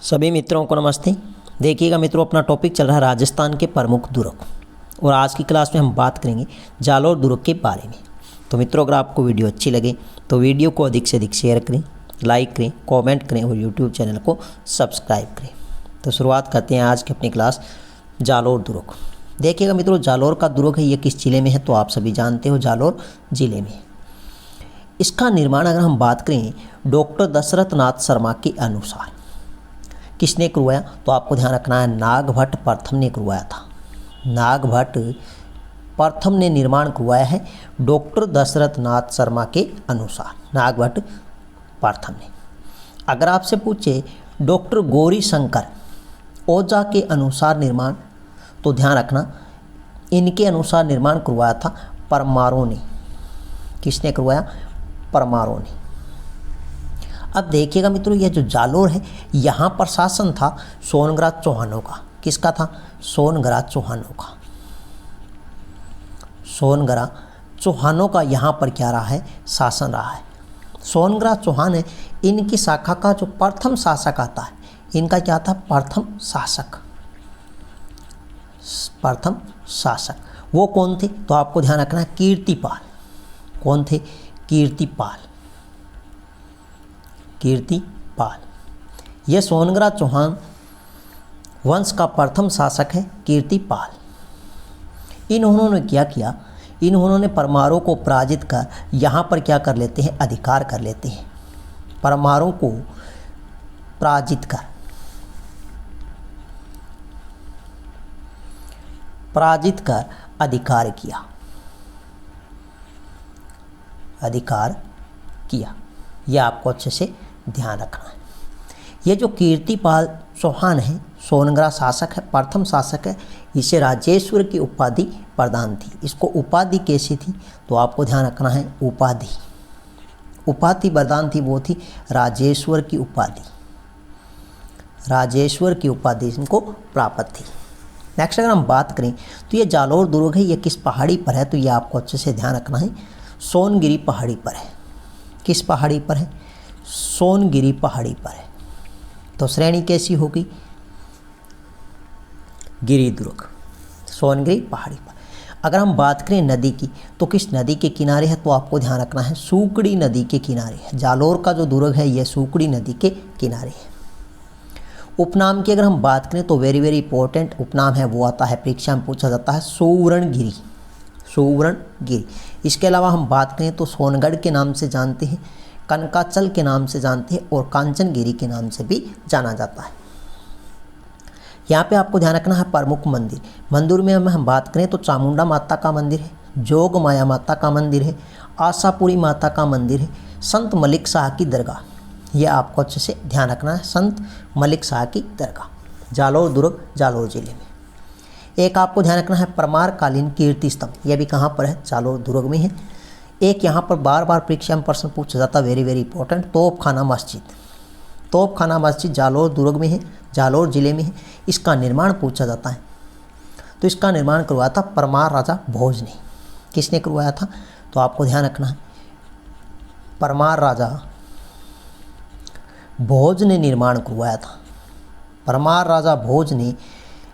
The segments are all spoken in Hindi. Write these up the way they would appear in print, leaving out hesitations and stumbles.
सभी मित्रों को नमस्ते। देखिएगा मित्रों, अपना टॉपिक चल रहा है राजस्थान के प्रमुख दुर्ग, और आज की क्लास में हम बात करेंगे जालोर दुर्ग के बारे में। तो मित्रों, अगर आपको वीडियो अच्छी लगे तो वीडियो को अधिक से अधिक शेयर करें, लाइक करें, कमेंट करें और यूट्यूब चैनल को सब्सक्राइब करें। तो शुरुआत करते हैं आज की अपनी क्लास जालोर दुर्ग। देखिएगा मित्रों, जालोर का दुर्ग है, ये किस ज़िले में है तो आप सभी जानते हो, जालोर ज़िले में। इसका निर्माण अगर हम बात करें डॉक्टर दशरथ नाथ शर्मा के अनुसार, किसने करवाया तो आपको ध्यान रखना है, नागभट्ट प्रथम ने करवाया था। नागभट्ट प्रथम ने निर्माण करवाया है डॉक्टर दशरथ नाथ शर्मा के अनुसार, नागभट्ट प्रथम ने। अगर आपसे पूछे डॉक्टर गौरी शंकर ओझा के अनुसार निर्माण, तो ध्यान रखना इनके अनुसार निर्माण करवाया था परमारों ने। किसने करवाया? परमारों ने। अब देखिएगा मित्रों, यह जो जालोर है, यहाँ पर शासन था सोनग्राज चौहानों का। किसका था? सोनग्राज चौहानों का। सोनग्राज चौहानों का यहाँ पर क्या रहा है? शासन रहा है। सोनग्राज चौहान है, इनकी शाखा का जो प्रथम शासक आता है, इनका क्या था? प्रथम शासक। प्रथम शासक वो कौन थे तो आपको ध्यान रखना है, कीर्तिपाल। कौन थे? कीर्तिपाल। कीर्तिपाल। यह सोनग्राज चौहान वंश का प्रथम शासक है, कीर्तिपाल। इन्होंने क्या किया? इन्होंने परमारों को पराजित कर यहाँ पर क्या कर लेते हैं? अधिकार कर लेते हैं। परमारों को पराजित कर अधिकार किया। यह आपको अच्छे से ध्यान रखना है। ये जो कीर्तिपाल चौहान है, सोनग्राज शासक है, प्रथम शासक है, इसे राजेश्वर की उपाधि प्रदान थी। इसको उपाधि कैसी थी तो आपको ध्यान रखना है, उपाधि प्रदान थी, वो थी राजेश्वर की उपाधि। राजेश्वर की उपाधि इनको प्राप्त थी। नेक्स्ट अगर हम बात करें तो ये जालोर दुर्ग है, ये किस पहाड़ी पर है तो ये आपको अच्छे से ध्यान रखना है, सोनगिरी पहाड़ी पर है। किस पहाड़ी पर है? सोनगिरी पहाड़ी पर है। तो श्रेणी कैसी होगी? गिरी दुर्ग, सोनगिरी पहाड़ी पर। अगर हम बात करें नदी की, तो किस नदी के किनारे है तो आपको ध्यान रखना है, सूकड़ी नदी के किनारे है। जालोर का जो दुर्ग है यह सूकड़ी नदी के किनारे है। उपनाम की अगर हम बात करें तो वेरी वेरी इंपॉर्टेंट उपनाम है, वो आता है, परीक्षा में पूछा जाता है, सुवर्णगिरी। सुवर्णगिरी। इसके अलावा हम बात करें तो सोनगढ़ के नाम से जानते हैं, कनकाचल के नाम से जानते हैं और कांचनगिरी के नाम से भी जाना जाता है। यहाँ पे आपको ध्यान रखना है प्रमुख मंदिर। मंदिर में हम बात करें तो चामुंडा माता का मंदिर है, जोग माया माता का मंदिर है, आशापुरी माता का मंदिर है, संत मलिक शाह की दरगाह। यह आपको अच्छे से ध्यान रखना है, संत मलिक शाह की दरगाह, जालोर दुर्ग, जालोर जिले में। एक आपको ध्यान रखना है परमारकालीन कीर्ति स्तंभ, यह भी कहाँ पर है? जालोर दुर्ग में है। एक यहाँ पर बार बार परीक्षा में प्रश्न पूछा जाता है, वेरी वेरी इंपॉर्टेंट, तोपखाना मस्जिद। तोपखाना मस्जिद जालोर दुर्ग में है, जालोर जिले में है। इसका निर्माण पूछा जाता है तो इसका निर्माण करवाया था परमार राजा भोज ने। किसने करवाया था तो आपको ध्यान रखना है, परमार राजा भोज ने निर्माण करवाया था। परमार राजा भोज ने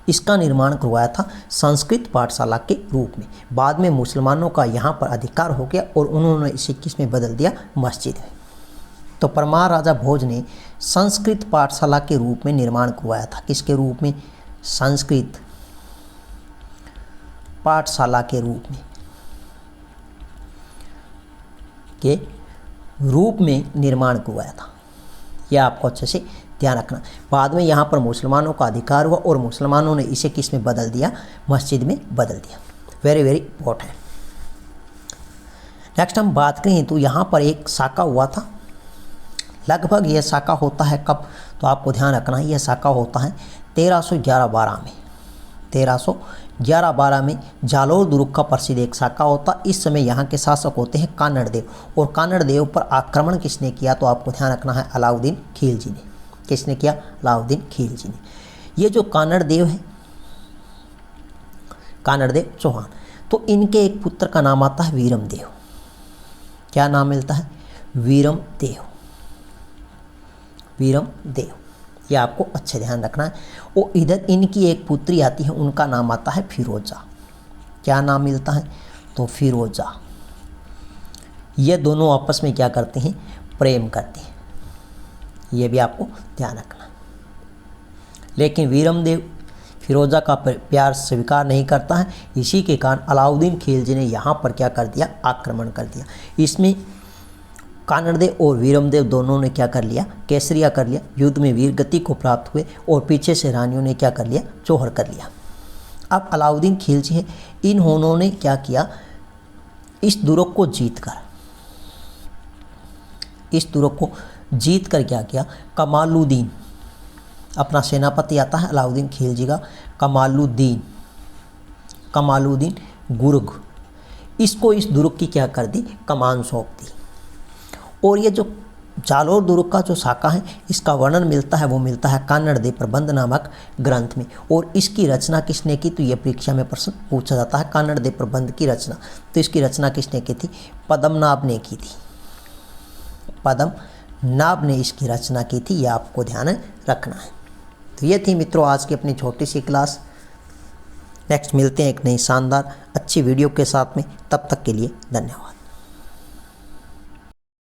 इसका निर्माण करवाया था संस्कृत पाठशाला के रूप में। बाद में मुसलमानों का यहाँ पर अधिकार हो गया और उन्होंने इसे किस में बदल दिया? मस्जिद में। तो परमार राजा भोज ने संस्कृत पाठशाला के रूप में निर्माण करवाया था। किसके रूप में? संस्कृत पाठशाला के रूप में निर्माण करवाया था। यह आपको अच्छे से ध्यान रखना। बाद में यहाँ पर मुसलमानों का अधिकार हुआ और मुसलमानों ने इसे किस में बदल दिया? मस्जिद में बदल दिया। Very very important. नेक्स्ट हम बात करें तो यहाँ पर एक साका हुआ था। लगभग यह साका होता है कब तो आपको ध्यान रखना है, यह साका होता है 1311-12 में। 1311-12 में जालोर दुर्ग का प्रसिद्ध एक साका होता। इस समय यहाँ के शासक होते हैं कानड़ देव, और कानड़ देव पर आक्रमण किसने किया तो आपको ध्यान रखना है, अलाउद्दीन खिलजी ने। किसने किया? अलाउद्दीन खिलजी ने। ये जो कानड़ देव है, कानड़ देव चौहान, तो इनके एक पुत्र का नाम आता है वीरम देव। क्या नाम मिलता है? वीरम देव। ये आपको अच्छे ध्यान रखना है। और इधर इनकी एक पुत्री आती है, उनका नाम आता है फिरोजा। क्या नाम मिलता है? तो फिरोजा। ये दोनों आपस में क्या करते हैं? प्रेम करते हैं। ये भी आपको ध्यान रखना है। लेकिन वीरमदेव फिरोजा का प्यार स्वीकार नहीं करता है। इसी के कारण अलाउद्दीन खिलजी ने यहाँ पर क्या कर दिया? आक्रमण कर दिया। इसमें कानड़देव और वीरमदेव दोनों ने क्या कर लिया? केसरिया कर लिया। युद्ध में वीरगति को प्राप्त हुए और पीछे से रानियों ने क्या कर लिया? जौहर कर लिया। अब अलाउद्दीन खिलजी है, इन्होंने क्या किया? इस दुर्ग को जीत कर क्या किया? कमालुद्दीन, अपना सेनापति आता है अलाउद्दीन खिलजी का, कमालुद्दीन गुर्ग, इसको इस दुर्ग की क्या कर दी? कमान सौंप दी। और ये जो जालोर दुर्ग का जो साका है, इसका वर्णन मिलता है, वो मिलता है कानड़देव प्रबंध नामक ग्रंथ में। और इसकी रचना किसने की? तो ये परीक्षा में प्रश्न पूछा जाता है, कानड़देव प्रबंध की रचना। तो इसकी रचना किसने की थी? पद्मनाभ ने की थी। पद्मनाभ ने इसकी रचना की थी, यह आपको ध्यान रखना है। तो ये थी मित्रों आज की अपनी छोटी सी क्लास। नेक्स्ट मिलते हैं एक नई शानदार अच्छी वीडियो के साथ में, तब तक के लिए धन्यवाद।